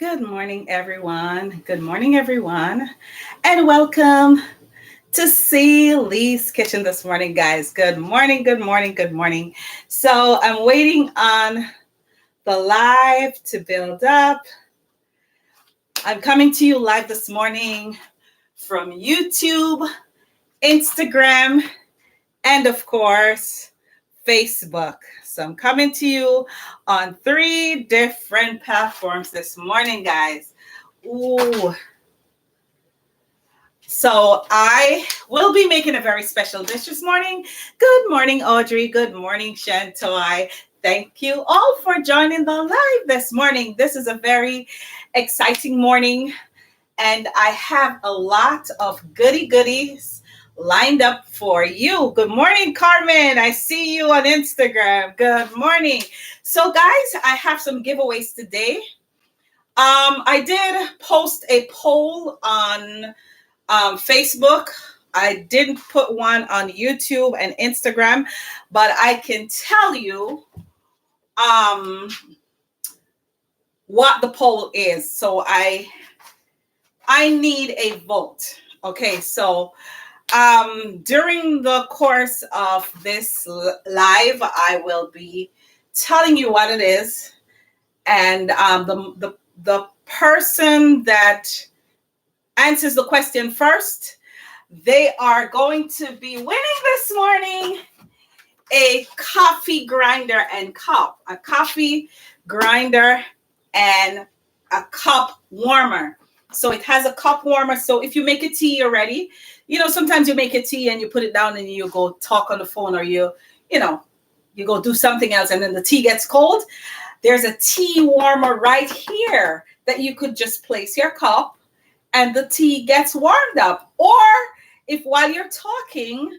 Good morning, everyone. Good morning, everyone. And welcome to See Lee's Kitchen this morning, guys. Good morning, good morning, good morning. So I'm waiting on the live to build up. I'm coming to you live this morning from YouTube, Instagram, and of course, Facebook. So I'm coming to you on 3 different platforms this morning, guys. Ooh. So I will be making a very special dish this morning. Good morning, Audrey. Good morning, Shantoy. Thank you all for joining the live this morning. This is a very exciting morning, and I have a lot of goodies lined up for you. Good morning, Carmen. I see you on Instagram. Good morning. So, guys, I have some giveaways today. I did post a poll on Facebook. I didn't put one on YouTube and Instagram, but I can tell you what the poll is. So I need a vote. Okay, so during the course of this live, I will be telling you what it is, and the person that answers the question first, they are going to be winning this morning a coffee grinder and cup, a coffee grinder and a cup warmer. So it has a cup warmer. So if you make a tea already, sometimes you make a tea and you put it down and you go talk on the phone, or you go do something else, and then the tea gets cold. There's a tea warmer right here that you could just place your cup and the tea gets warmed up. Or if while you're talking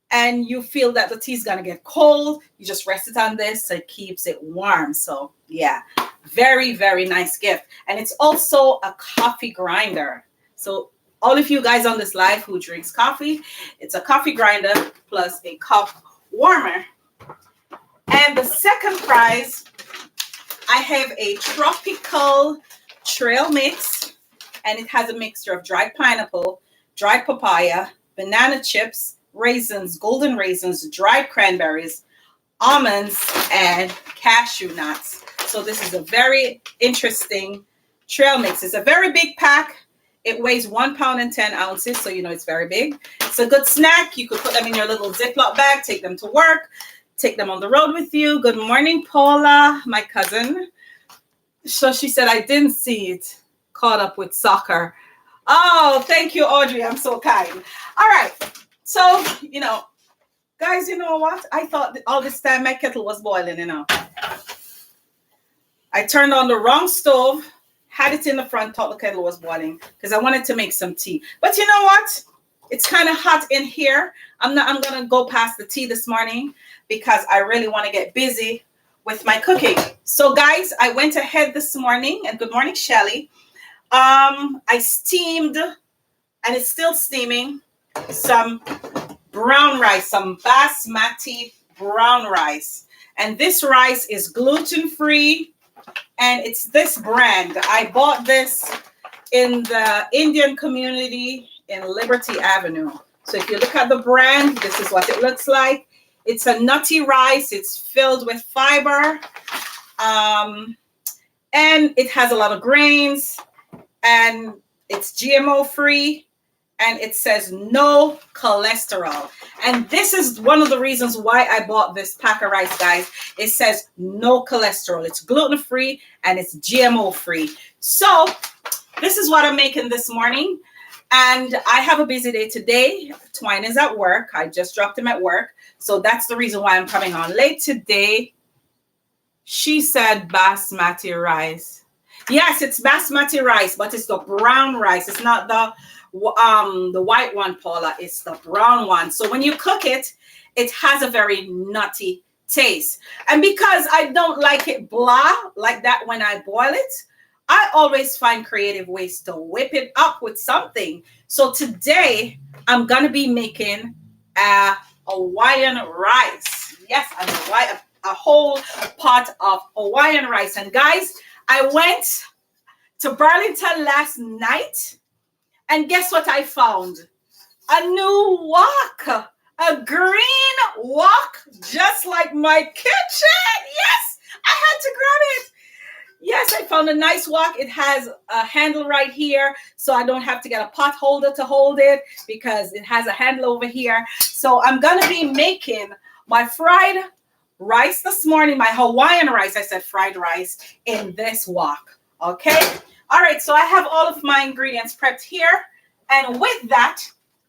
and you feel that the tea is going to get cold, you just rest it on this so it keeps it warm. So yeah, very, very nice gift. And it's also a coffee grinder. So all of you guys on this live who drinks coffee, it's a coffee grinder plus a cup warmer. And the second prize, I have a tropical trail mix, and it has a mixture of dried pineapple, dried papaya, banana chips, raisins, golden raisins, dried cranberries, almonds, and cashew nuts. So this is a very interesting trail mix. It's a very big pack. It weighs 1 pound and 10 ounces, so it's very big. It's a good snack. You could put them in your little Ziploc bag, take them to work, take them on the road with you. Good morning, Paula, my cousin. So she said, I didn't see it. Caught up with soccer. Oh, thank you, Audrey. I'm so kind. All right. So, guys, you know what? I thought all this time my kettle was boiling, I turned on the wrong stove, had it in the front, thought the kettle was boiling because I wanted to make some tea. But you know what? It's kind of hot in here. I'm going to go past the tea this morning because I really want to get busy with my cooking. So, guys, I went ahead this morning, and good morning, Shelly. I steamed, and it's still steaming, some brown rice, some basmati brown rice. And this rice is gluten-free, and it's this brand. I bought this in the Indian community in Liberty Avenue. So if you look at the brand, this is what it looks like. It's a nutty rice. It's filled with fiber. And it has a lot of grains. And it's GMO free, and it says no cholesterol. And this is one of the reasons why I bought this pack of rice, guys. It says no cholesterol. It's gluten free and it's GMO free. So this is what I'm making this morning. And I have a busy day today. Twine is at work. I just dropped him at work. So that's the reason why I'm coming on late today. She said basmati rice. Yes, it's basmati rice, but it's the brown rice. It's not the white one, Paula. It's the brown one. So when you cook it, it has a very nutty taste. And because I don't like it blah like that when I boil it, I always find creative ways to whip it up with something. So today I'm going to be making a Hawaiian rice. Yes, a whole pot of Hawaiian rice. And guys, I went to Burlington last night, and guess what I found? A new wok, a green wok, just like my kitchen. Yes, I had to grab it. Yes, I found a nice wok. It has a handle right here, so I don't have to get a pot holder to hold it because it has a handle over here. So I'm going to be making my fried rice this morning, my Hawaiian rice. I said fried rice in this wok. Okay. All right. So I have all of my ingredients prepped here. And with that,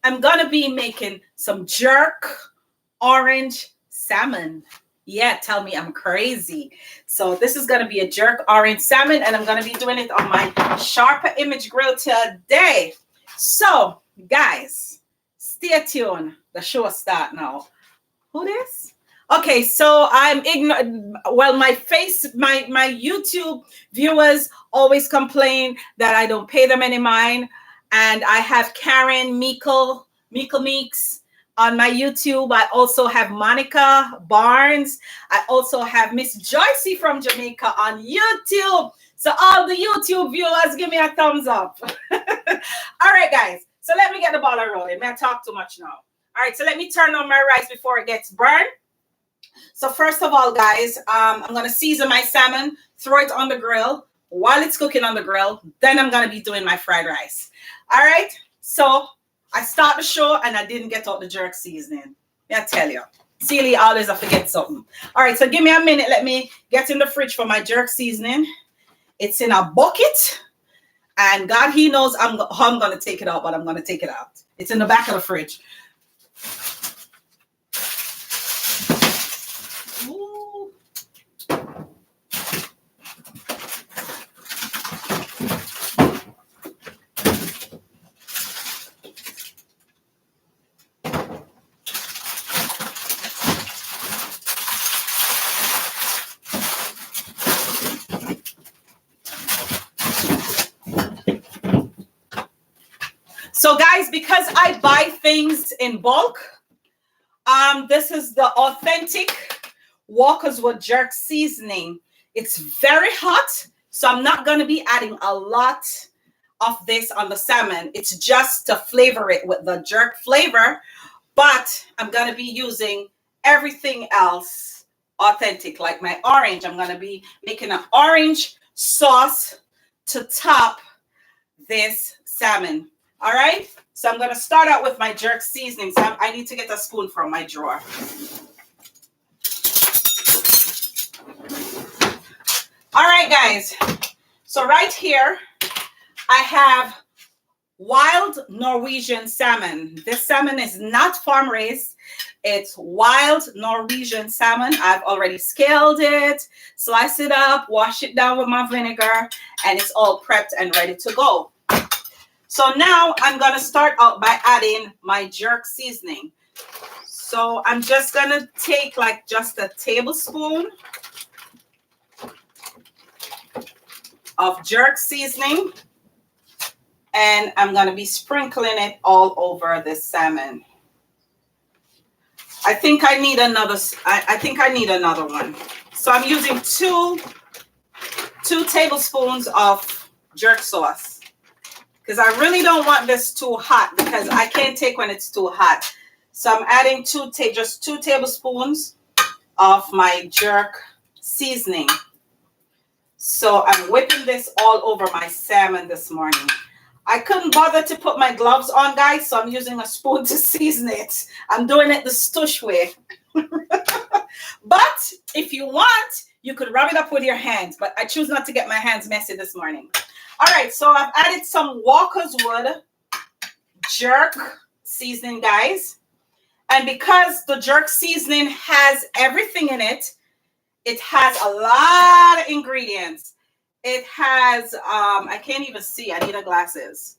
I'm going to be making some jerk orange salmon. Yeah, tell me I'm crazy. So this is going to be a jerk orange salmon, and I'm going to be doing it on my Sharper Image Grill today. So, guys, stay tuned. The show will start now. Who this? Okay, so I'm ignorant. Well, my YouTube viewers always complain that I don't pay them any mind. And I have Karen Meekle Meeks on my YouTube. I also have Monica Barnes. I also have Miss Joycey from Jamaica on YouTube. So all the YouTube viewers, give me a thumbs up. All right, guys. So let me get the ball rolling. May I talk too much now? All right, so let me turn on my rice before it gets burned. So first of all, guys, I'm going to season my salmon, throw it on the grill. While it's cooking on the grill, then I'm going to be doing my fried rice. All right, so I start the show and I didn't get out the jerk seasoning. I tell you, silly always I forget something. All right, so give me a minute. Let me get in the fridge for my jerk seasoning. It's in a bucket, and God, He knows how I'm going to take it out, but I'm going to take it out. It's in the back of the fridge. Ooh. So guys, because I buy things in bulk, this is the authentic Walkerswood Jerk seasoning. It's very hot, so I'm not going to be adding a lot of this on the salmon. It's just to flavor it with the jerk flavor, but I'm going to be using everything else authentic, like my orange. I'm going to be making an orange sauce to top this salmon. All right, so I'm going to start out with my jerk seasoning. So I need to get a spoon from my drawer. All right, guys. So right here, I have wild Norwegian salmon. This salmon is not farm raised. It's wild Norwegian salmon. I've already scaled it, slice it up, wash it down with my vinegar, and it's all prepped and ready to go. So now I'm going to start out by adding my jerk seasoning. So I'm just going to take like just a tablespoon of jerk seasoning, and I'm going to be sprinkling it all over this salmon. I think I need another. I think I need another one. So I'm using two tablespoons of jerk sauce, because I really don't want this too hot, because I can't take when it's too hot. So I'm adding just 2 tablespoons of my jerk seasoning. So I'm whipping this all over my salmon this morning. I couldn't bother to put my gloves on, guys, so I'm using a spoon to season it. I'm doing it the stush way. But if you want, you could rub it up with your hands, but I choose not to get my hands messy this morning. All right, so I've added some Walkerswood Jerk seasoning, guys. And because the jerk seasoning has everything in it, it has a lot of ingredients. It has, I can't even see. I need a glasses.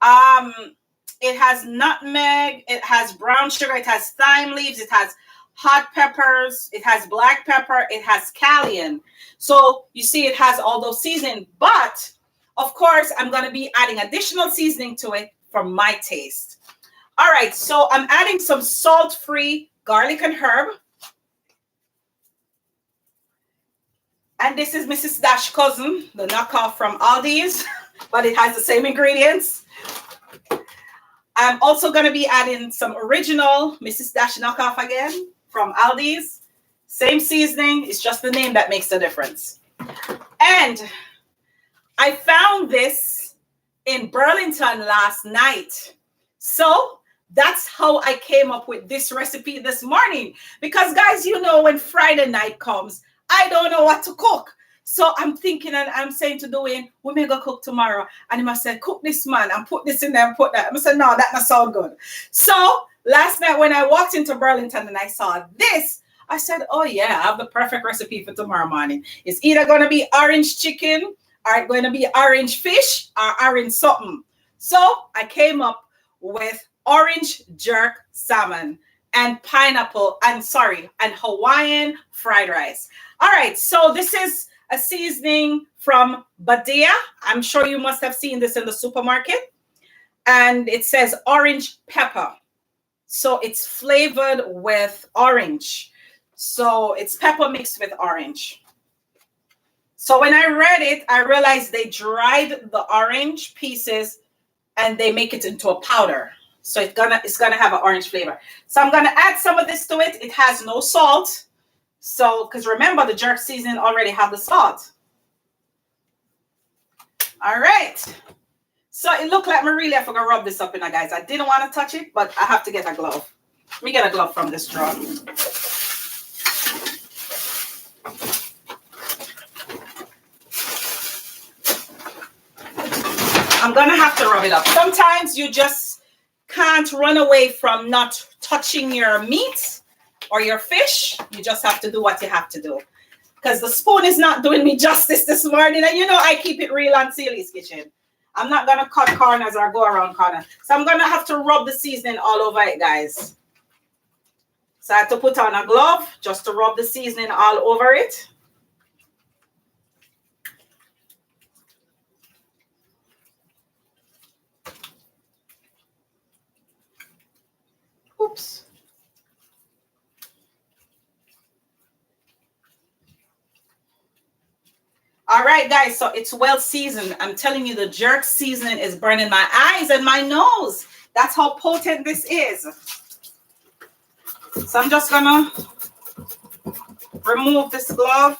It has nutmeg. It has brown sugar. It has thyme leaves. It has hot peppers. It has black pepper. It has scallion. So you see it has all those seasoning. But, of course, I'm going to be adding additional seasoning to it for my taste. All right, so I'm adding some salt-free garlic and herb. And this is Mrs. Dash Cousin, the knockoff from Aldi's, but it has the same ingredients. I'm also going to be adding some original Mrs. Dash knockoff again from Aldi's. Same seasoning, it's just the name that makes the difference. And I found this in Burlington last night. So that's how I came up with this recipe this morning. Because guys, you know, when Friday night comes, I don't know what to cook. So I'm thinking and I'm saying to Dwayne, we may go cook tomorrow. And he must say, cook this, man, and put this in there and put that. I said, no, that doesn't sound good. So last night when I walked into Burlington and I saw this, I said, oh yeah, I have the perfect recipe for tomorrow morning. It's either going to be orange chicken, or it's going to be orange fish, or orange something. So I came up with orange jerk salmon and pineapple, and Hawaiian fried rice. All right, so this is a seasoning from Badia. I'm sure you must have seen this in the supermarket. And it says orange pepper. So it's flavored with orange. So it's pepper mixed with orange. So when I read it, I realized they dried the orange pieces and they make it into a powder. So it's gonna have an orange flavor. So I'm gonna add some of this to it. It has no salt. So, because remember, the jerk seasoning already have the salt. All right. So it looked like really I forgot to rub this up in, guys. I didn't want to touch it, but I have to get a glove. Let me get a glove from this drawer. I'm going to have to rub it up. Sometimes you just can't run away from not touching your meat or your fish. You just have to do what you have to do. Because the spoon is not doing me justice this morning. And you know I keep it real on Celi's Kitchen. I'm not going to cut corners or go around corners. So I'm going to have to rub the seasoning all over it, guys. So I have to put on a glove just to rub the seasoning all over it. Oops. All right, guys, so it's well seasoned. I'm telling you, the jerk seasoning is burning my eyes and my nose. That's how potent this is. So I'm just gonna remove this glove,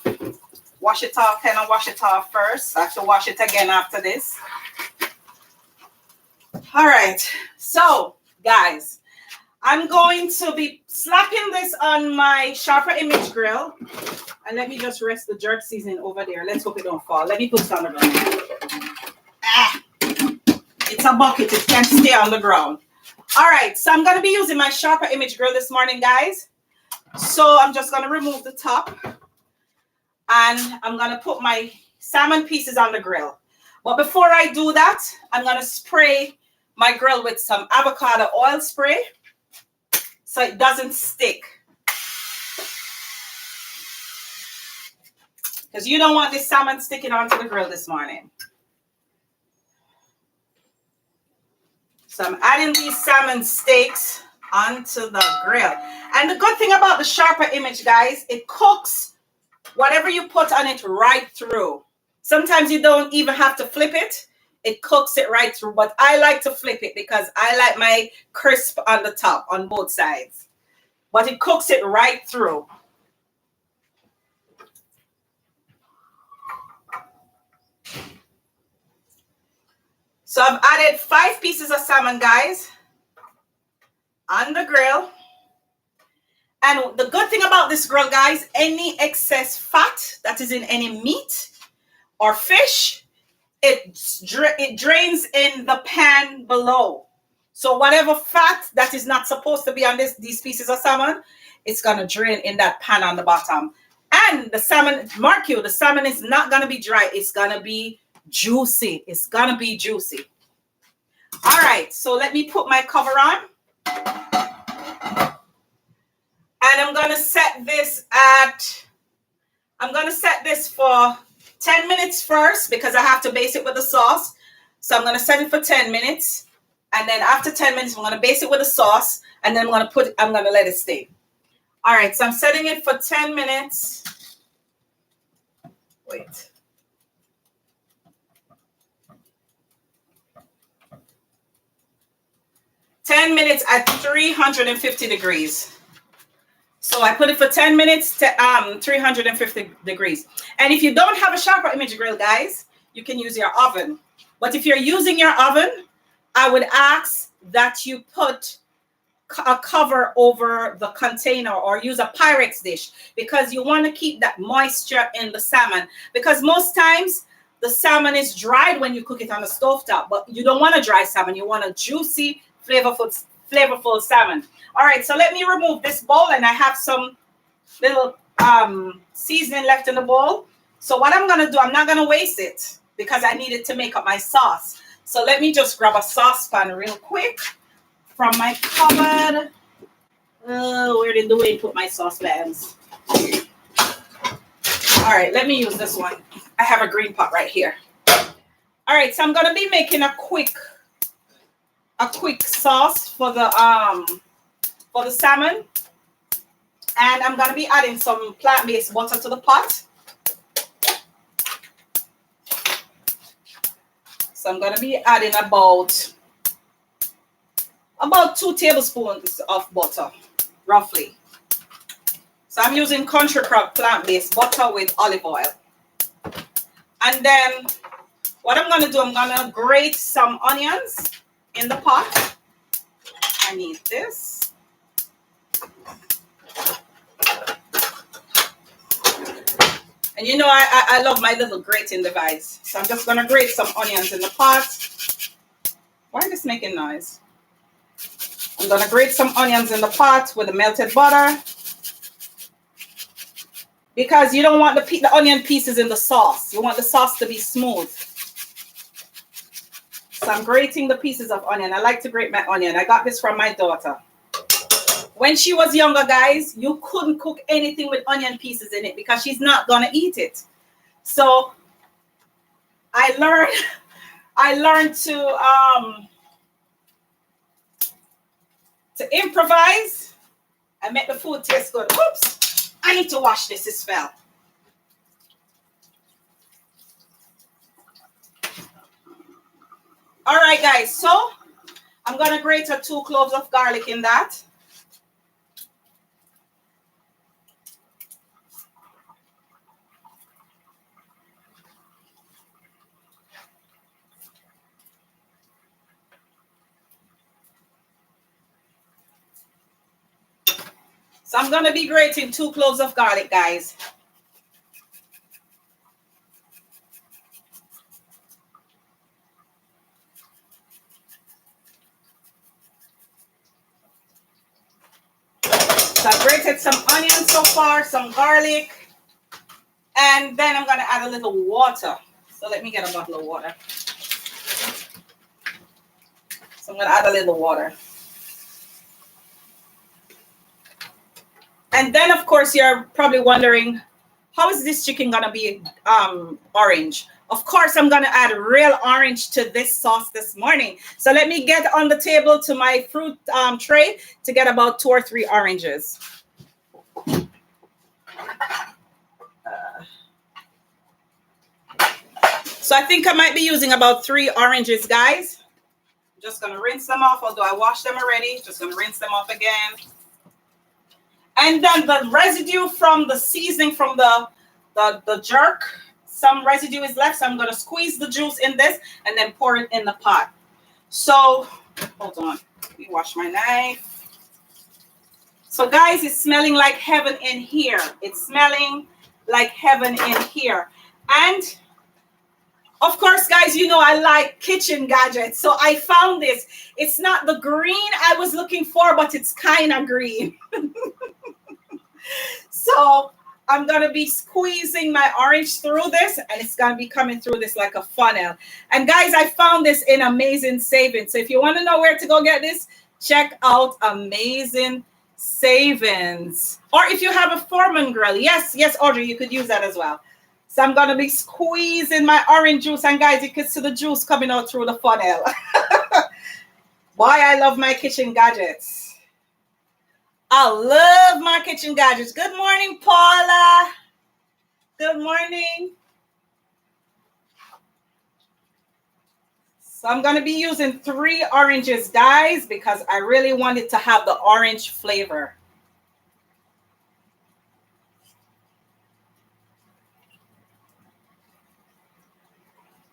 wash it off, kind of wash it off first. I have to wash it again after this. All right, so guys, I'm going to be slapping this on my sharper image grill. And let me just rest the jerk seasoning over there. Let's hope it don't fall. Let me put it on the ground. It's a bucket. It can't stay on the ground. All right. So I'm going to be using my sharper image grill this morning, guys. So I'm just going to remove the top. And I'm going to put my salmon pieces on the grill. But before I do that, I'm going to spray my grill with some avocado oil spray so it doesn't stick. Because you don't want this salmon sticking onto the grill this morning. So I'm adding these salmon steaks onto the grill. And the good thing about the sharper image, guys, it cooks whatever you put on it right through. Sometimes you don't even have to flip it. It cooks it right through. But I like to flip it because I like my crisp on the top on both sides. But it cooks it right through. So I've added 5 pieces of salmon, guys, on the grill. And the good thing about this grill, guys, any excess fat that is in any meat or fish, it drains in the pan below. So whatever fat that is not supposed to be on these pieces of salmon, it's going to drain in that pan on the bottom. And the salmon, mark you, the salmon is not going to be dry. It's going to be juicy. It's gonna be juicy. All right, so let me put my cover on, and I'm gonna set this for 10 minutes first because I have to baste it with the sauce. So I'm gonna set it for 10 minutes, and then after 10 minutes I'm gonna baste it with the sauce, and then I'm gonna let it stay. All right, so I'm setting it for 10 minutes. Wait. $10 minutes at 350 degrees. So I put it for 10 minutes to 350 degrees. And if you don't have a sharper image grill, guys, you can use your oven. But if you're using your oven, I would ask that you put a cover over the container or use a Pyrex dish, because you want to keep that moisture in the salmon, because most times the salmon is dried when you cook it on the stovetop, but you don't want a dry salmon. You want a juicy, flavorful salmon. All right, so let me remove this bowl, and I have some little seasoning left in the bowl. So what I'm going to do, I'm not going to waste it because I need it to make up my sauce. So let me just grab a saucepan real quick from my cupboard. Where did the way put my saucepans? All right, let me use this one. I have a green pot right here. All right, so I'm gonna be making a quick sauce for the salmon, and I'm gonna be adding some plant-based butter to the pot. So I'm gonna be adding about 2 tablespoons of butter, roughly. So I'm using Country Crock plant-based butter with olive oil. And then what I'm going to do, I'm going to grate some onions in the pot. I need this. And you know, I love my little grating device. So I'm just going to grate some onions in the pot. Why is this making noise? I'm going to grate some onions in the pot with the melted butter, because you don't want the onion pieces in the sauce. You want the sauce to be smooth. So I'm grating the pieces of onion. I like to grate my onion. I got this from my daughter. When she was younger, guys, you couldn't cook anything with onion pieces in it because she's not going to eat it. So I learned to improvise and make the food taste good. Oops, I need to wash this. This fell. All right, guys. So I'm going to grate 2 cloves of garlic in that. So I'm going to be grating 2 cloves of garlic, guys. So I've grated some onions so far, some garlic, and then I'm going to add a little water. So let me get a bottle of water. So I'm going to add a little water. And then, of course, you're probably wondering, how is this chicken going to be orange? Of course, I'm going to add real orange to this sauce this morning. So let me get on the table to my fruit tray to get about 2 or 3 oranges. So I think I might be using about 3 oranges, guys. I'm just going to rinse them off, although I washed them already. Just going to rinse them off again. And then the residue from the seasoning from the jerk, some residue is left. So I'm going to squeeze the juice in this and then pour it in the pot. So, hold on. Let me wash my knife. So, guys, it's smelling like heaven in here. It's smelling like heaven in here. And, of course, guys, you know I like kitchen gadgets. So I found this. It's not the green I was looking for, but it's kind of green. So I'm going to be squeezing my orange through this, and it's going to be coming through this like a funnel. And guys, I found this in Amazing Savings. So if you want to know where to go get this, check out Amazing Savings. Or if you have a Foreman grill, yes, Audrey, you could use that as well. So I'm going to be squeezing my orange juice, and guys, you can see the juice coming out through the funnel. Boy, I love my kitchen gadgets. I love my kitchen gadgets. Good morning, Paula. Good morning. So I'm going to be using 3 oranges, guys, because I really want it to have the orange flavor.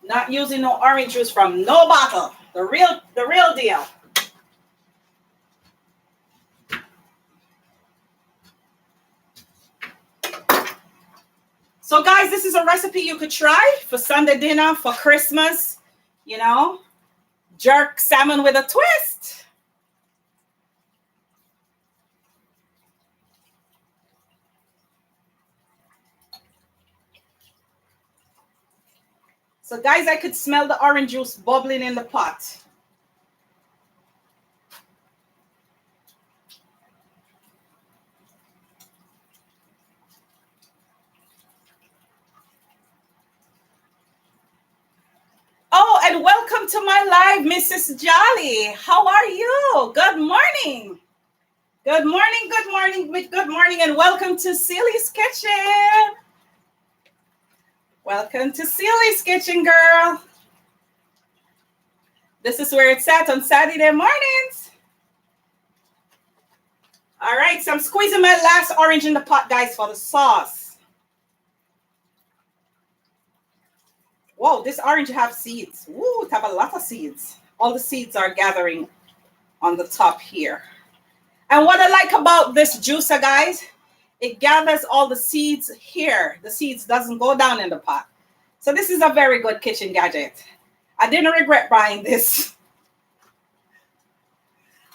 Not using no orange juice from no bottle. The real deal. So guys, this is a recipe you could try for Sunday dinner, for Christmas, you know, jerk salmon with a twist. So guys, I could smell the orange juice bubbling in the pot. Oh, and welcome to my live, Mrs. Jolly. How are you? Good morning. Good morning, good morning, good morning, and welcome to Celi's Kitchen. Welcome to Celi's Kitchen, girl. This is where it's at on Saturday mornings. All right, so I'm squeezing my last orange in the pot, guys, for the sauce. Whoa, this orange have seeds. Woo, it have a lot of seeds. All the seeds are gathering on the top here. And what I like about this juicer, guys, it gathers all the seeds here. The seeds doesn't go down in the pot. So this is a very good kitchen gadget. I didn't regret buying this.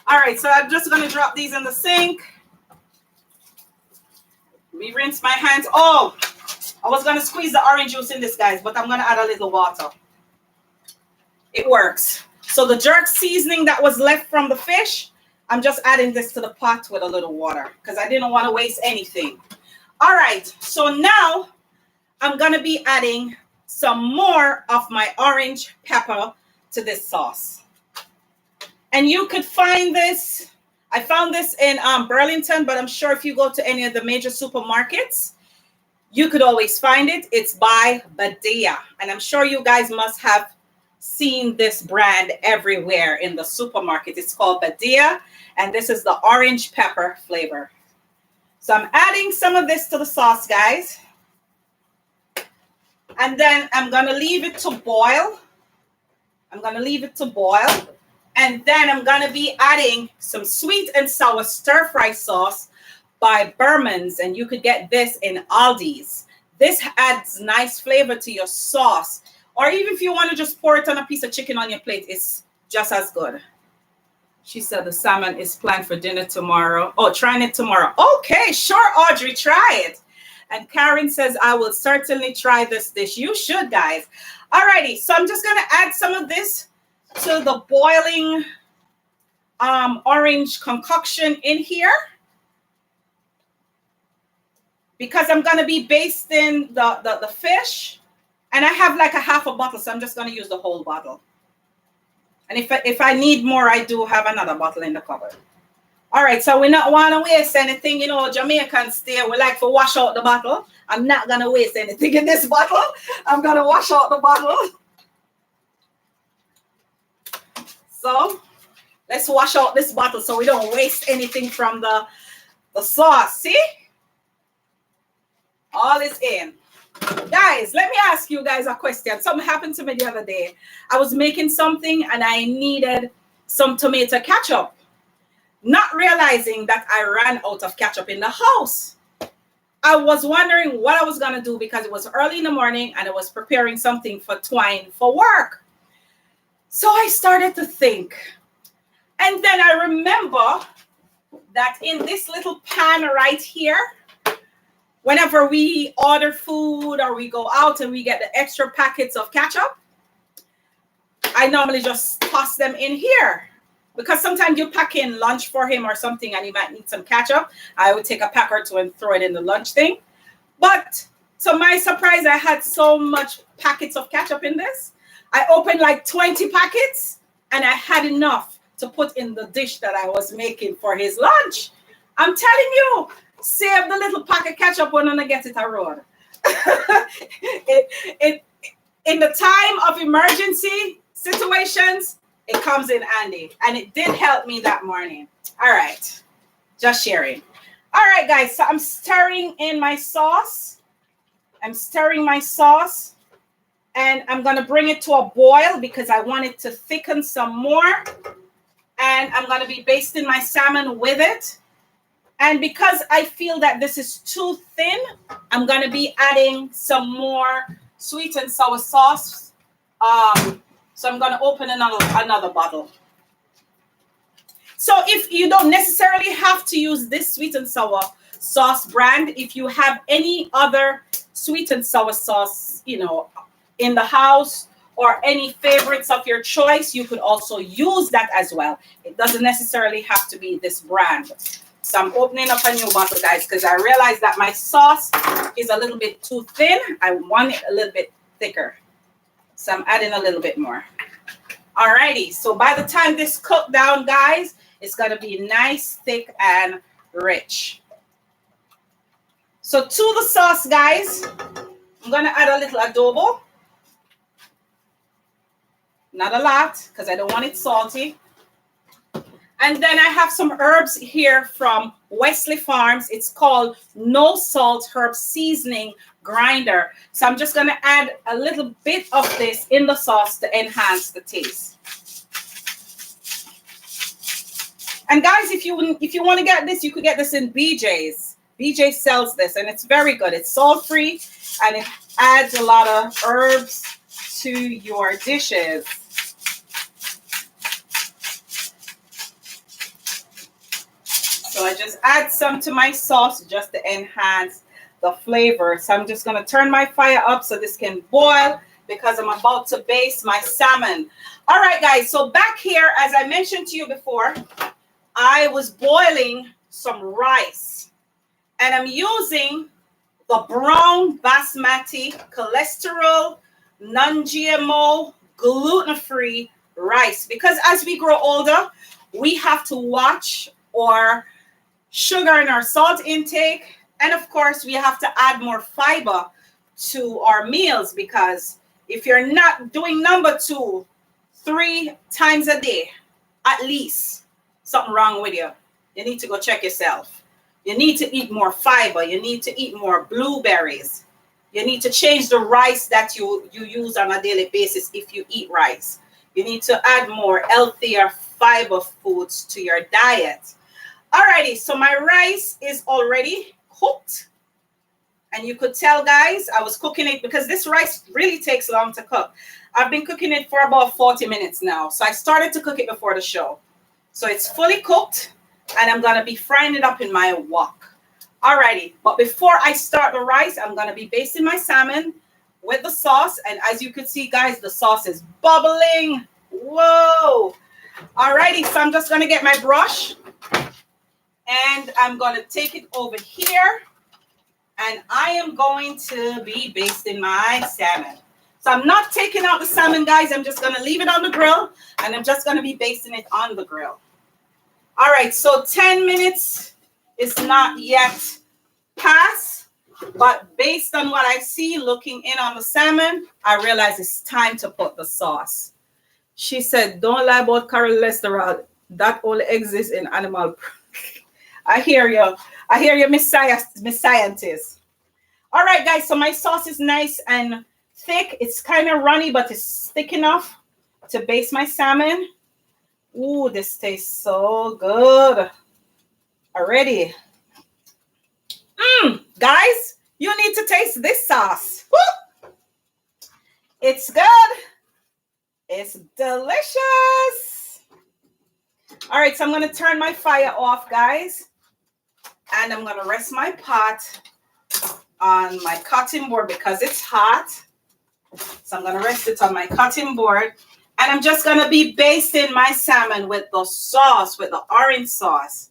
All right, so I'm just going to drop these in the sink. Let me rinse my hands. Oh, I was going to squeeze the orange juice in this, guys, but I'm going to add a little water. It works. So the jerk seasoning that was left from the fish, I'm just adding this to the pot with a little water because I didn't want to waste anything. All right, so now I'm going to be adding some more of my orange pepper to this sauce. And you could find this, I found this in Burlington, but I'm sure if you go to any of the major supermarkets, you could always find it. It's by Badia. And I'm sure you guys must have seen this brand everywhere in the supermarket. It's called Badia, and this is the orange pepper flavor. So I'm adding some of this to the sauce, guys. And then I'm going to leave it to boil. I'm going to leave it to boil. And then I'm going to be adding some sweet and sour stir-fry sauce by Berman's. And you could get this in Aldi's. This adds nice flavor to your sauce. Or even if you want to just pour it on a piece of chicken on your plate, it's just as good. She said the salmon is planned for dinner tomorrow. Oh, trying it tomorrow. Okay, sure, Audrey, try it. And Karen says, I will certainly try this dish. You should, guys. All righty, so I'm just going to add some of this to the boiling orange concoction in here. Because I'm going to be basting the fish. And I have like a half a bottle, so I'm just going to use the whole bottle. And if I need more, I do have another bottle in the cupboard. All right, so we not want to waste anything. You know, Jamaicans stay, we like to wash out the bottle. I'm not going to waste anything in this bottle. I'm going to wash out the bottle. So let's wash out this bottle so we don't waste anything from the sauce. See? All is in. Guys, let me ask you guys a question. Something happened to me the other day. I was making something and I needed some tomato ketchup, not realizing that I ran out of ketchup in the house. I was wondering what I was going to do because it was early in the morning and I was preparing something for Twine for work. So I started to think. And then I remember that in this little pan right here, whenever we order food or we go out and we get the extra packets of ketchup, I normally just toss them in here. Because sometimes you pack in lunch for him or something and he might need some ketchup. I would take a pack or two and throw it in the lunch thing. But to my surprise, I had so much packets of ketchup in this. I opened like 20 packets and I had enough to put in the dish that I was making for his lunch. I'm telling you, save the little packet ketchup when I get it a road. In the time of emergency, situations, it comes in handy. And it did help me that morning. All right. Just sharing. All right, guys. So I'm stirring in my sauce. I'm stirring my sauce. And I'm going to bring it to a boil because I want it to thicken some more. And I'm going to be basting my salmon with it. And because I feel that this is too thin, I'm going to be adding some more sweet and sour sauce. So I'm going to open another bottle. So if you don't necessarily have to use this sweet and sour sauce brand, if you have any other sweet and sour sauce, you know, in the house or any favorites of your choice, you could also use that as well. It doesn't necessarily have to be this brand. So I'm opening up a new bottle, guys, because I realized that my sauce is a little bit too thin. I want it a little bit thicker. So I'm adding a little bit more. Alrighty, so by the time this cooked down, guys, it's going to be nice, thick, and rich. So to the sauce, guys, I'm going to add a little adobo. Not a lot, because I don't want it salty. And then I have some herbs here from Wesley Farms. It's called No Salt Herb Seasoning Grinder. So I'm just going to add a little bit of this in the sauce to enhance the taste. And guys, if you want to get this, you could get this in BJ's. BJ sells this, and it's very good. It's salt-free, and it adds a lot of herbs to your dishes. So I just add some to my sauce just to enhance the flavor. So I'm just going to turn my fire up so this can boil because I'm about to baste my salmon. All right, guys. So back here, as I mentioned to you before, I was boiling some rice. And I'm using the brown basmati cholesterol, non-GMO, gluten-free rice. Because as we grow older, we have to watch our sugar and our salt intake, and of course we have to add more fiber to our meals, because if you're not doing number 2 3 times a day at least, something wrong with you. You need to go check yourself. You need to eat more fiber. You need to eat more blueberries. You need to change the rice that you use on a daily basis if you eat rice. You need to add more healthier fiber foods to your diet. Alrighty, so my rice is already cooked. And you could tell, guys, I was cooking it because this rice really takes long to cook. I've been cooking it for about 40 minutes now. So I started to cook it before the show. So it's fully cooked, and I'm going to be frying it up in my wok. Alrighty, but before I start the rice, I'm going to be basting my salmon with the sauce. And as you can see, guys, the sauce is bubbling. Whoa. Alrighty, so I'm just going to get my brush. And I'm going to take it over here. And I am going to be basting my salmon. So I'm not taking out the salmon, guys. I'm just going to leave it on the grill. And I'm just going to be basting it on the grill. All right. So 10 minutes is not yet past. But based on what I see looking in on the salmon, I realize it's time to put the sauce. She said, don't lie about cholesterol. That only exists in animal. I hear you. I hear you, Miss Scientist. All right, guys. So my sauce is nice and thick. It's kind of runny, but it's thick enough to baste my salmon. Ooh, this tastes so good already. Guys, you need to taste this sauce. Woo! It's good. It's delicious. All right, so I'm going to turn my fire off, guys. And I'm going to rest my pot on my cutting board because it's hot. So I'm going to rest it on my cutting board. And I'm just going to be basting my salmon with the sauce, with the orange sauce.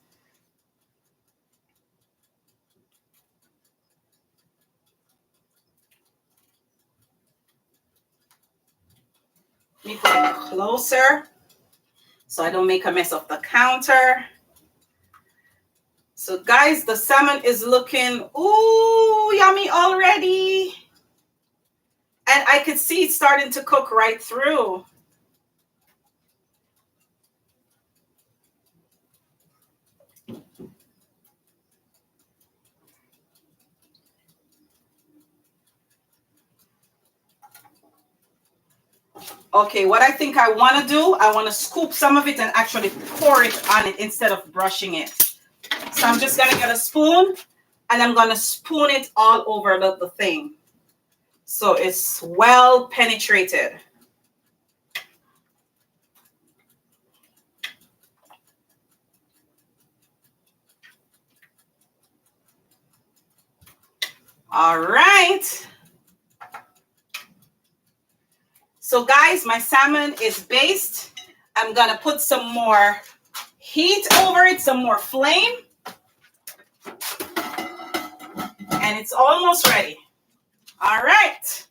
Let me put it closer so I don't make a mess of the counter. So guys, the salmon is looking, ooh, yummy already. And I could see it starting to cook right through. Okay, what I think I want to do, I want to scoop some of it and actually pour it on it instead of brushing it. So I'm just going to get a spoon and I'm going to spoon it all over the thing. So it's well penetrated. All right. So guys, my salmon is basted. I'm going to put some more heat over it, some more flame. And it's almost ready. All right.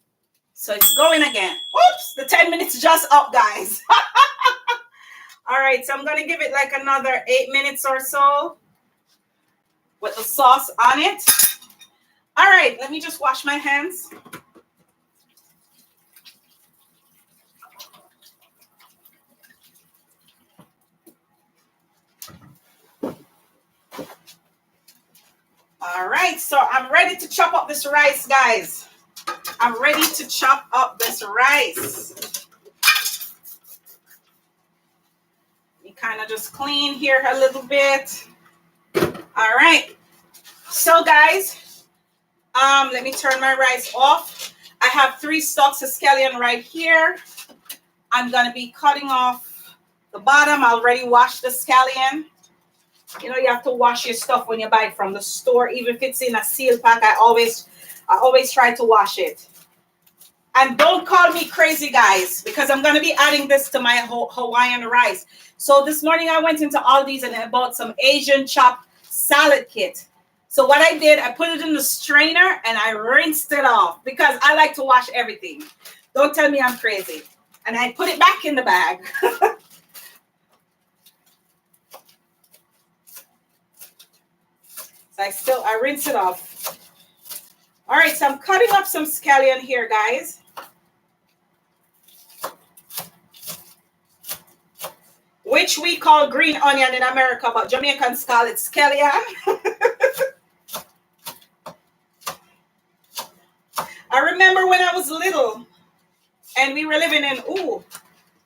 So it's going again. Oops, the 10 minutes just up, guys. All right, so I'm going to give it like another 8 minutes or so with the sauce on it. All right, let me just wash my hands. All right, so I'm ready to chop up this rice, guys. I'm ready to chop up this rice. You kind of just clean here a little bit. All right, so guys, let me turn my rice off. I have 3 stalks of scallion right here. I'm going to be cutting off the bottom. I already washed the scallion. You know, you have to wash your stuff when you buy it from the store. Even if it's in a sealed pack, I always try to wash it. And don't call me crazy, guys, because I'm going to be adding this to my Hawaiian rice. So this morning I went into Aldi's and I bought some Asian chopped salad kit. So what I did, I put it in the strainer and I rinsed it off because I like to wash everything. Don't tell me I'm crazy. And I put it back in the bag. So I rinse it off. All right, so I'm cutting up some scallion here, guys. Which we call green onion in America, but Jamaicans call it scallion. I remember when I was little and we were living in,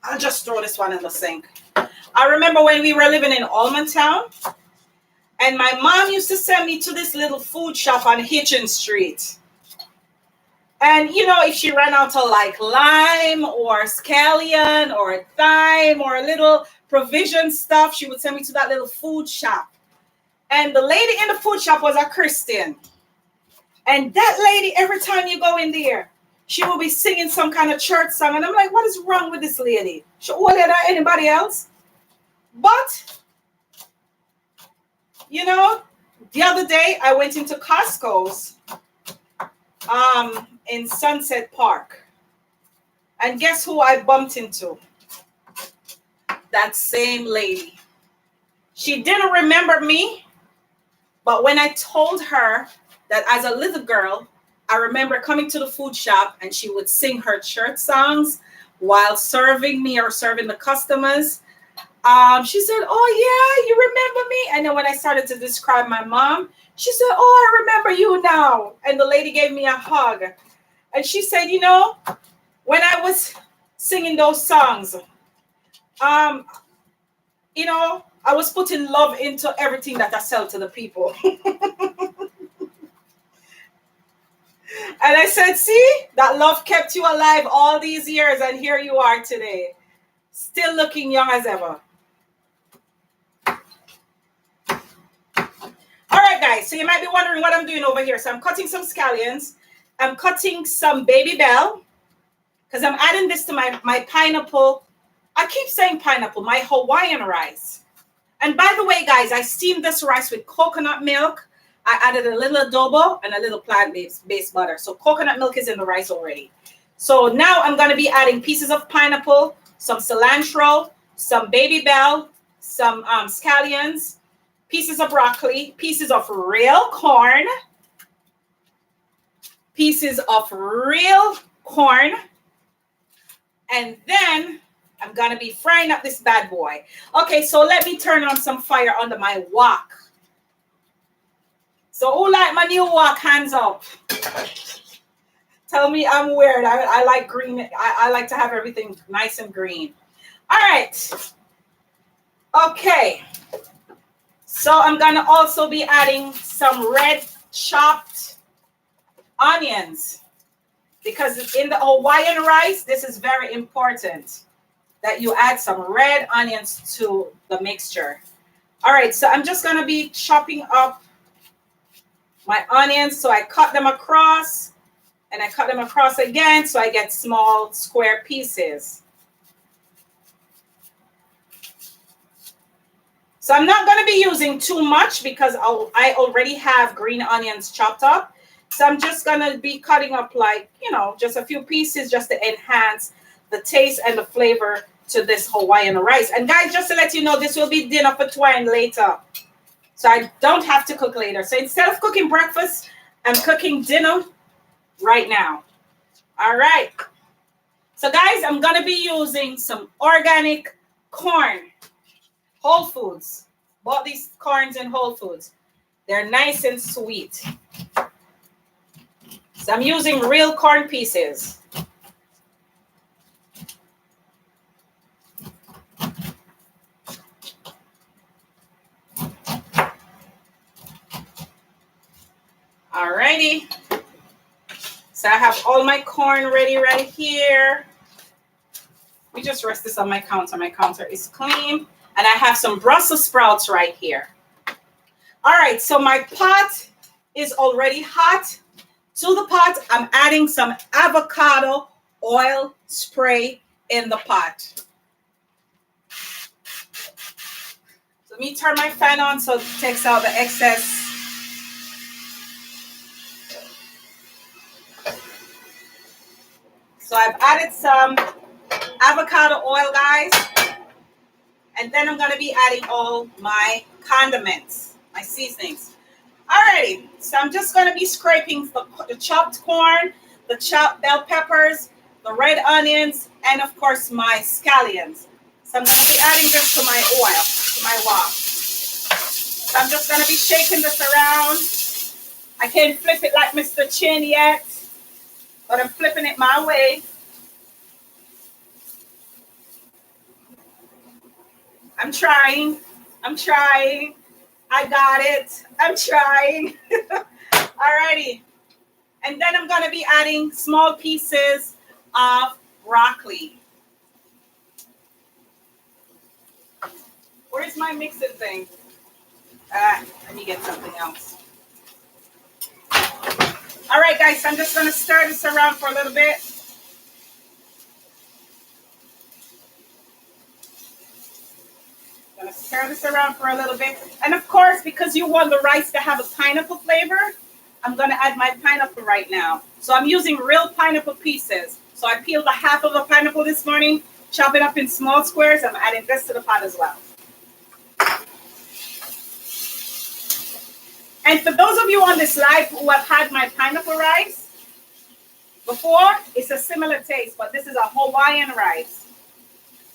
I'll just throw this one in the sink. I remember when we were living in Almontown. And my mom used to send me to this little food shop on Hitchin Street. And, you know, if she ran out of like lime or scallion or thyme or a little provision stuff, she would send me to that little food shop. And the lady in the food shop was a Christian. And that lady, every time you go in there, she will be singing some kind of church song. And I'm like, what is wrong with this lady? She older than anybody else? But you know, the other day I went into Costco's in Sunset Park. And guess who I bumped into? That same lady. She didn't remember me, but when I told her that as a little girl, I remember coming to the food shop and she would sing her church songs while serving me or serving the customers. She said, oh, yeah, you remember me? And then when I started to describe my mom, she said, oh, I remember you now. And the lady gave me a hug. And she said, you know, when I was singing those songs, you know, I was putting love into everything that I sell to the people. And I said, see, that love kept you alive all these years. And here you are today, still looking young as ever. All right, guys, so you might be wondering what I'm doing over here. So I'm cutting some scallions. I'm cutting some baby bell because I'm adding this to my pineapple. I keep saying pineapple, my Hawaiian rice. And by the way, guys, I steamed this rice with coconut milk. I added a little adobo and a little plant-based butter. So coconut milk is in the rice already. So now I'm going to be adding pieces of pineapple, some cilantro, some baby bell, some scallions, pieces of broccoli, pieces of real corn, and then I'm going to be frying up this bad boy. Okay, so let me turn on some fire under my wok. So who like my new wok? Hands up. Tell me I'm weird. I like green. I like to have everything nice and green. All right. Okay. So I'm going to also be adding some red chopped onions, because in the Hawaiian rice, this is very important that you add some red onions to the mixture. All right, so I'm just going to be chopping up my onions. So I cut them across, and I cut them across again so I get small square pieces. So I'm not going to be using too much because I already have green onions chopped up. So I'm just going to be cutting up like, just a few pieces just to enhance the taste and the flavor to this Hawaiian rice. And guys, just to let you know, this will be dinner for Twine later. So I don't have to cook later. So instead of cooking breakfast, I'm cooking dinner right now. All right. So guys, I'm going to be using some organic corn. Whole Foods. Bought these corns in Whole Foods. They're nice and sweet. So I'm using real corn pieces. Alrighty. So I have all my corn ready right here. We just rest this on my counter. My counter is clean. And I have some Brussels sprouts right here. All right, so my pot is already hot. To the pot, I'm adding some avocado oil spray in the pot. So let me turn my fan on so it takes out the excess. So I've added some avocado oil, guys. And then I'm going to be adding all my condiments, my seasonings. Alrighty, so I'm just going to be scraping the chopped corn, the chopped bell peppers, the red onions, and of course my scallions. So I'm going to be adding this to my oil, to my wok. So I'm just going to be shaking this around. I can't flip it like Mr. Chin yet, but I'm flipping it my way. I'm trying. I got it. I'm trying. Alrighty. And then I'm going to be adding small pieces of broccoli. Where's my mixing thing? Let me get something else. All right, guys, so I'm just going to stir this around for a little bit. I'm going to stir this around for a little bit. And of course, because you want the rice to have a pineapple flavor, I'm going to add my pineapple right now. So I'm using real pineapple pieces. So I peeled a half of a pineapple this morning, chop it up in small squares. I'm adding this to the pot as well. And for those of you on this live who have had my pineapple rice before, it's a similar taste, but this is a Hawaiian rice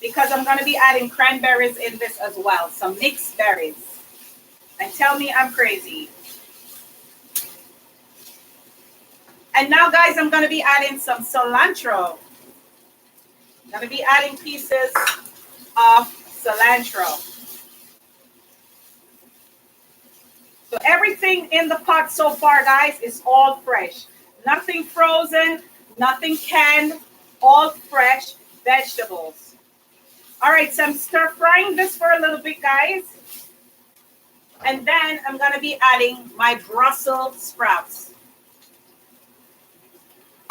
because I'm going to be adding cranberries in this as well, some mixed berries. And tell me I'm crazy. And now, guys, I'm going to be adding some cilantro. I'm going to be adding pieces of cilantro. So everything in the pot so far, guys, is all fresh. Nothing frozen, nothing canned, all fresh vegetables. All right, so I'm stir frying this for a little bit, guys. And then I'm going to be adding my Brussels sprouts.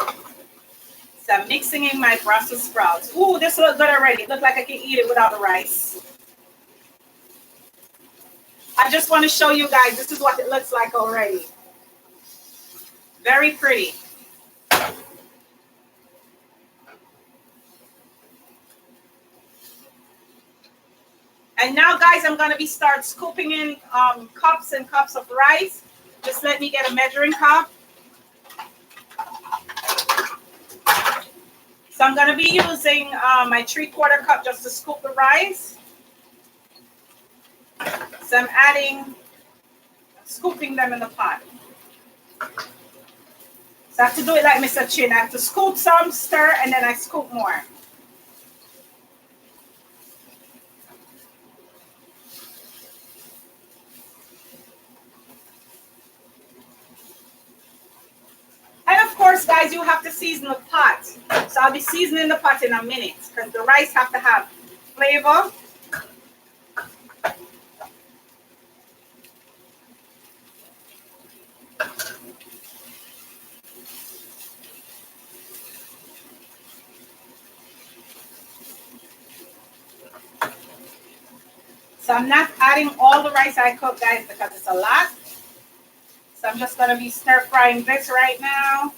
So I'm mixing in my Brussels sprouts. Ooh, this looks good already. It looks like I can eat it without the rice. I just want to show you guys, this is what it looks like already. Very pretty. And now, guys, I'm going to start scooping in cups and cups of rice. Just let me get a measuring cup. So I'm going to be using my 3/4 cup just to scoop the rice. So I'm scooping them in the pot. So I have to do it like Mr. Chin. I have to scoop some, stir, and then I scoop more. And of course, guys, you have to season the pot. So I'll be seasoning the pot in a minute because the rice have to have flavor. So I'm not adding all the rice I cook, guys, because it's a lot. So I'm just going to be stir frying this right now.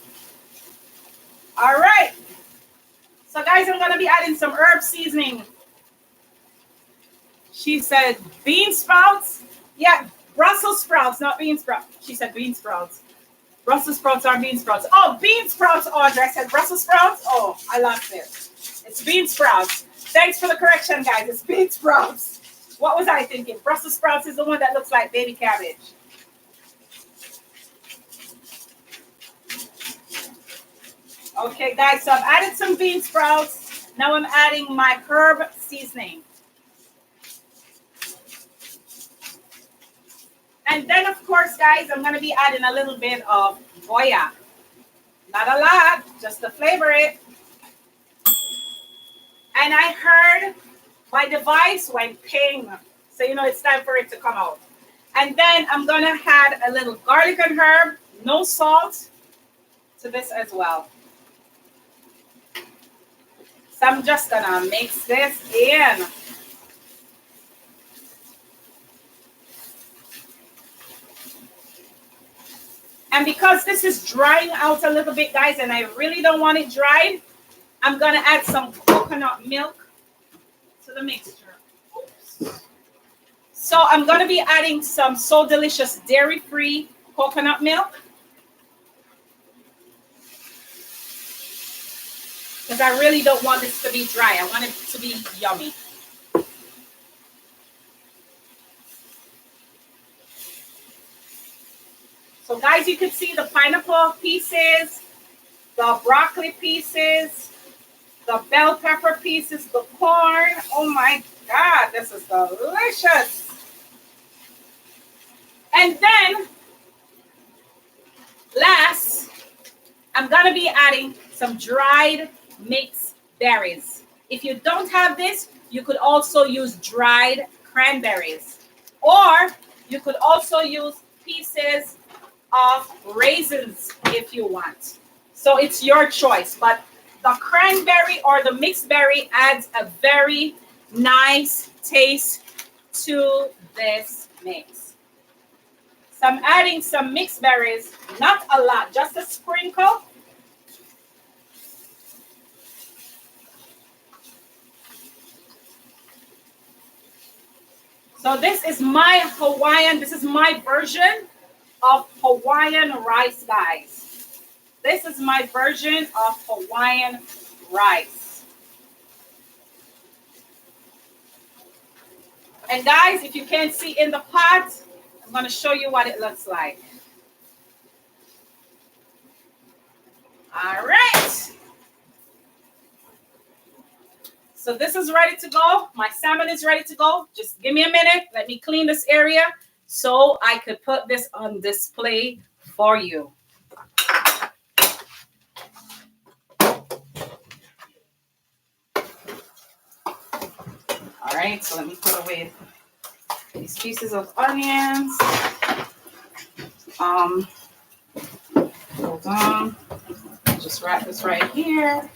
All right. So guys, I'm going to be adding some herb seasoning. She said bean sprouts. Yeah, Brussels sprouts, not bean sprouts. She said bean sprouts. Brussels sprouts are bean sprouts. Oh, bean sprouts, Audrey. I said Brussels sprouts. Oh, I lost it. It's bean sprouts. Thanks for the correction, guys. It's bean sprouts. What was I thinking? Brussels sprouts is the one that looks like baby cabbage. Okay, guys, so I've added some bean sprouts. Now I'm adding my herb seasoning. And then, of course, guys, I'm going to be adding a little bit of Badia. Not a lot, just to flavor it. And I heard my device went ping. So, you know, it's time for it to come out. And then I'm going to add a little garlic and herb, no salt, to this as well. So I'm just going to mix this in. And because this is drying out a little bit, guys, and I really don't want it dried, I'm going to add some coconut milk to the mixture. Oops. So I'm going to be adding some So Delicious dairy-free coconut milk. Because I really don't want this to be dry. I want it to be yummy. So guys, you can see the pineapple pieces, the broccoli pieces, the bell pepper pieces, the corn. Oh my God, this is delicious. And then, last, I'm going to be adding some dried mixed berries. If you don't have this, you could also use dried cranberries. Or you could also use pieces of raisins if you want. So it's your choice. But the cranberry or the mixed berry adds a very nice taste to this mix. So I'm adding some mixed berries, not a lot, just a sprinkle. So this is my Hawaiian, this is my version of Hawaiian rice, guys. This is my version of Hawaiian rice. And guys, if you can't see in the pot, I'm going to show you what it looks like. All right. So this is ready to go. My salmon is ready to go. Just give me a minute. Let me clean this area so I could put this on display for you. All right, so let me put away these pieces of onions. Hold on. Just wrap this right here.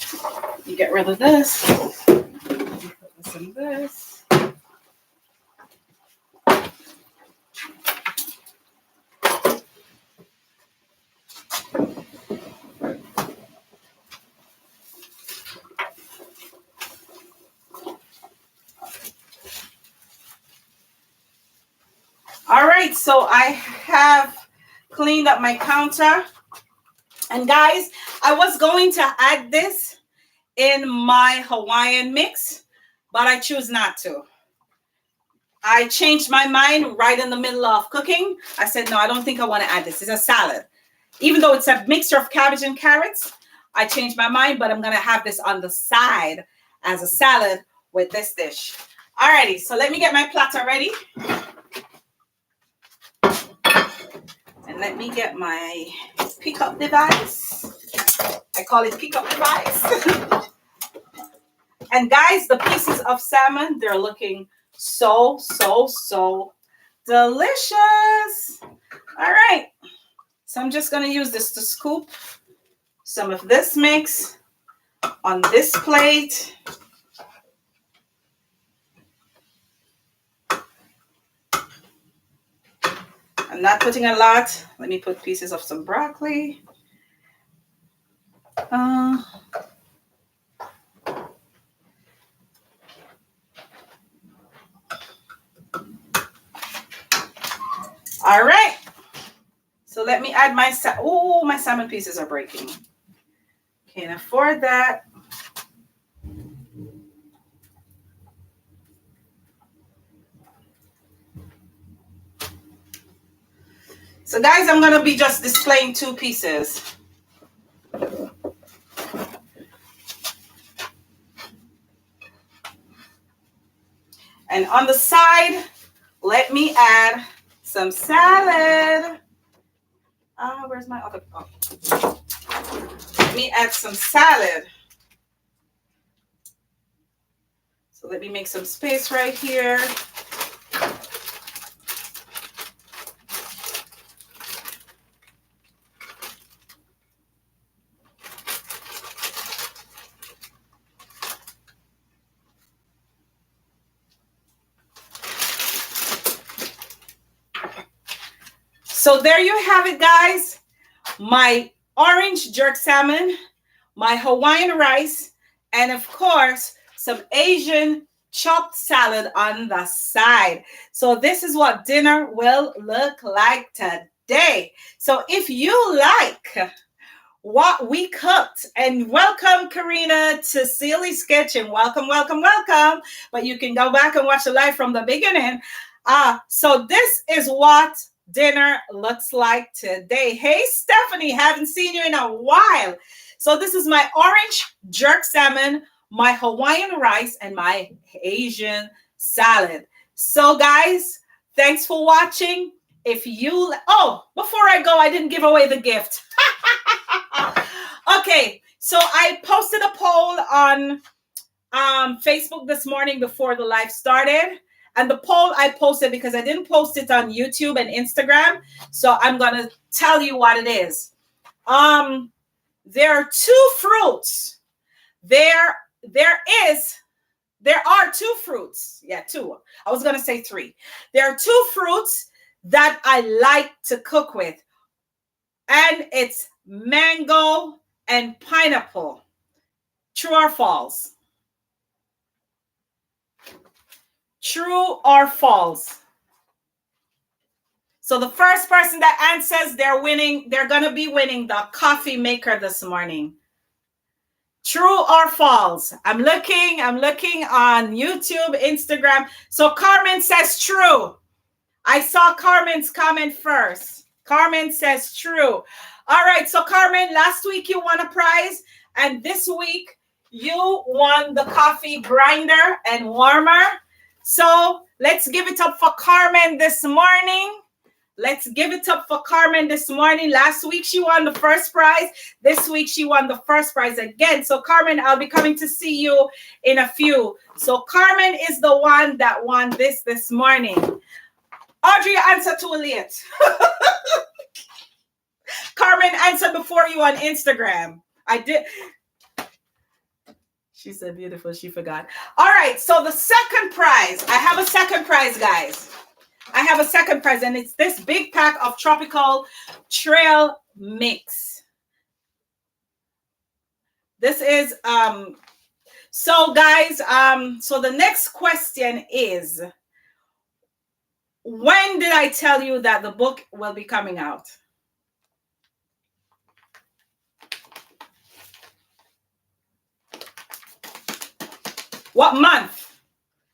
You get rid of this. Put this in this. All right, so I have cleaned up my counter. And guys, I was going to add this in my Hawaiian mix, but I choose not to. I changed my mind right in the middle of cooking. I said, no, I don't think I want to add this. It's a salad. even though it's a mixture of cabbage and carrots, I changed my mind, but I'm going to have this on the side as a salad with this dish. Alrighty, so let me get my platter ready. And let me get my pickup device. I call it pickup device. And guys, the pieces of salmon, they're looking so delicious. All right. So I'm just going to use this to scoop some of this mix on this plate. I'm not putting a lot. Let me put pieces of some broccoli. All right. So let me add my my salmon pieces are breaking. Can't afford that. So guys, I'm going to be just displaying 2 pieces. And on the side, let me add some salad. Where's my other? Oh. Let me add some salad. So let me make some space right here. So there you have it, guys. My orange jerk salmon, my Hawaiian rice, and of course, some Asian chopped salad on the side. So this is what dinner will look like today. So if you like what we cooked, and welcome Karina to Celie's Kitchen. Welcome. But you can go back and watch the live from the beginning. So this is what dinner looks like today. Hey Stephanie, haven't seen you in a while. So this is my orange jerk salmon, my Hawaiian rice, and my Asian salad. So guys, thanks for watching. If you before I go, I didn't give away the gift. Okay, so I posted a poll on Facebook this morning before the live started. And the poll I posted because I didn't post it on YouTube and Instagram. So I'm going to tell you what it is. There are 2 fruits. There are 2 fruits. Yeah, 2. I was going to say 3. There are 2 fruits that I like to cook with. And it's mango and pineapple. True or false? True or false? So the first person that answers, they're going to be winning the coffee maker this morning. True or false? I'm looking on YouTube, Instagram. So Carmen says true. I saw Carmen's comment first. Carmen says true. All right, so Carmen, last week you won a prize, and this week you won the coffee grinder and warmer. So let's give it up for Carmen this morning. Let's give it up for Carmen this morning. Last week she won the first prize. This week she won the first prize again. So Carmen, I'll be coming to see you in a few. So Carmen is the one that won this morning. Audrey answered too late. Carmen answered before you on Instagram. I did. She said beautiful. She forgot. All right. So the second prize. I have a second prize, guys. I have a second prize, and it's this big pack of tropical trail mix. This is so guys, so the next question is, when did I tell you that the book will be coming out? What month?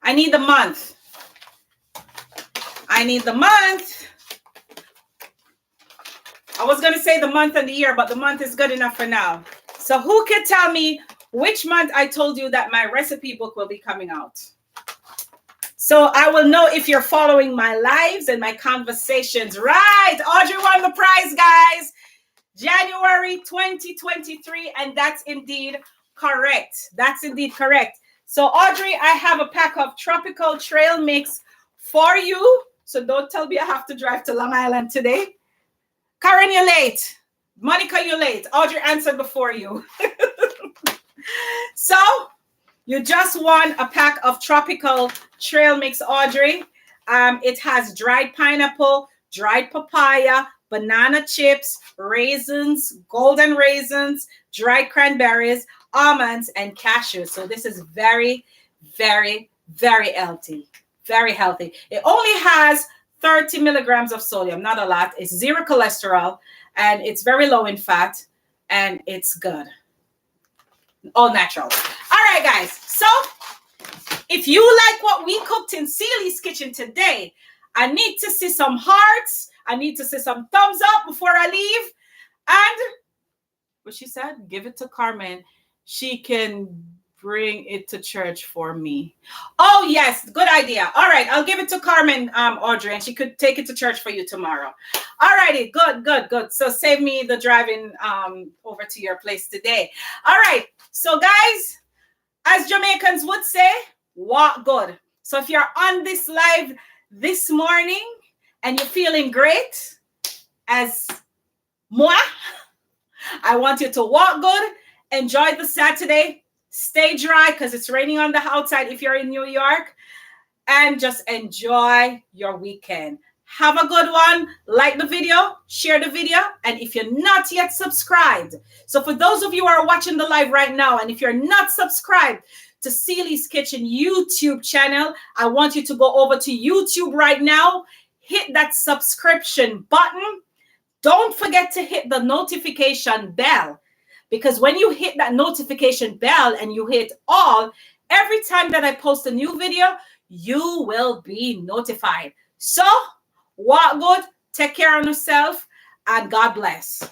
I need the month. I need the month. I was going to say the month and the year, but the month is good enough for now. So who can tell me which month I told you that my recipe book will be coming out? So I will know if you're following my lives and my conversations. Right. Audrey won the prize, guys. January 2023. And that's indeed correct. That's indeed correct. So Audrey, I have a pack of tropical trail mix for you. So don't tell me I have to drive to Long Island today. Karen, you're late. Monica, you're late. Audrey answered before you. So you just won a pack of tropical trail mix, Audrey. It has dried pineapple, dried papaya, banana chips, raisins, golden raisins, dried cranberries, almonds, and cashews. So this is very, very, very healthy. Very healthy. It only has 30 milligrams of sodium, not a lot. It's zero cholesterol, and it's very low in fat, and it's good. All natural. All right, guys. So if you like what we cooked in Celie's kitchen today, I need to see some hearts. I need to see some thumbs up before I leave. And what she said, give it to Carmen. She can bring it to church for me. Oh, yes. Good idea. All right. I'll give it to Carmen, Audrey, and she could take it to church for you tomorrow. All righty. Good, good, good. So save me the driving over to your place today. All right. So, guys, as Jamaicans would say, walk good. So if you're on this live this morning and you're feeling great, as moi, I want you to walk good, enjoy the Saturday, stay dry because it's raining on the outside if you're in New York, and just enjoy your weekend. Have a good one. Like the video, share the video, and if you're not yet subscribed, so for those of you who are watching the live right now, and if you're not subscribed to Celie's Kitchen YouTube channel, I want you to go over to YouTube right now, hit that subscription button. Don't forget to hit the notification bell, because when you hit that notification bell and you hit all, every time that I post a new video, you will be notified. So walk good, take care of yourself, and God bless.